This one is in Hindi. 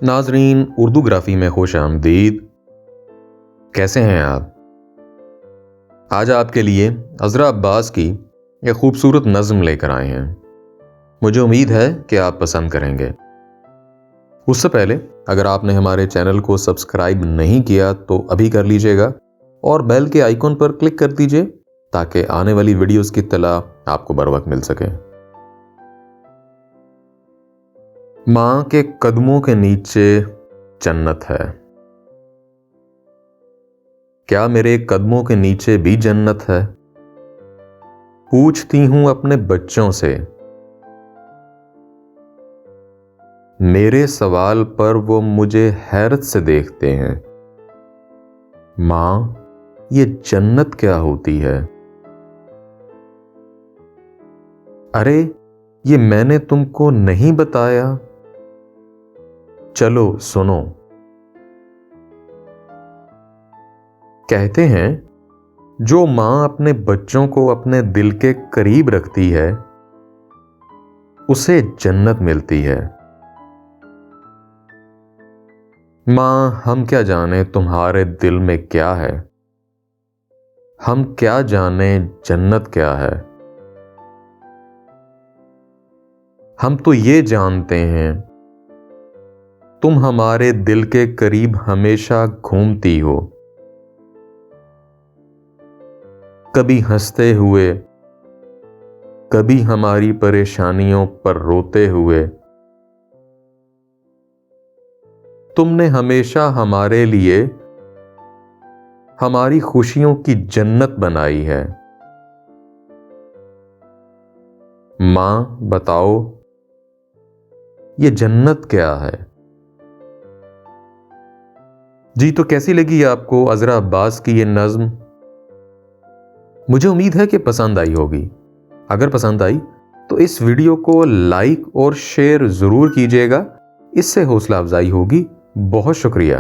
नाजरीन, उर्दूग्राफी में खुश आमदीद। कैसे हैं आप? आज आपके लिए अज़रा अब्बास की एक खूबसूरत नज़्म लेकर आए हैं। मुझे उम्मीद है कि आप पसंद करेंगे। उससे पहले अगर आपने हमारे चैनल को सब्सक्राइब नहीं किया तो अभी कर लीजिएगा और बेल के आइकॉन पर क्लिक कर दीजिए ताकि आने वाली वीडियोस की इत्तला आपको बर वक्त मिल सके। माँ के कदमों के नीचे जन्नत है। क्या मेरे कदमों के नीचे भी जन्नत है? पूछती हूं अपने बच्चों से। मेरे सवाल पर वो मुझे हैरत से देखते हैं। माँ, ये जन्नत क्या होती है? अरे, ये मैंने तुमको नहीं बताया। चलो सुनो। कहते हैं जो माँ अपने बच्चों को अपने दिल के करीब रखती है उसे जन्नत मिलती है। माँ, हम क्या जाने तुम्हारे दिल में क्या है। हम क्या जाने जन्नत क्या है। हम तो ये जानते हैं तुम हमारे दिल के करीब हमेशा घूमती हो, कभी हंसते हुए, कभी हमारी परेशानियों पर रोते हुए। तुमने हमेशा हमारे लिए हमारी खुशियों की जन्नत बनाई है। माँ, बताओ ये जन्नत क्या है? जी, तो कैसी लगी आपको अज़रा अब्बास की ये नज़्म? मुझे उम्मीद है कि पसंद आई होगी। अगर पसंद आई तो इस वीडियो को लाइक और शेयर ज़रूर कीजिएगा, इससे हौसला अफजाई होगी। बहुत शुक्रिया।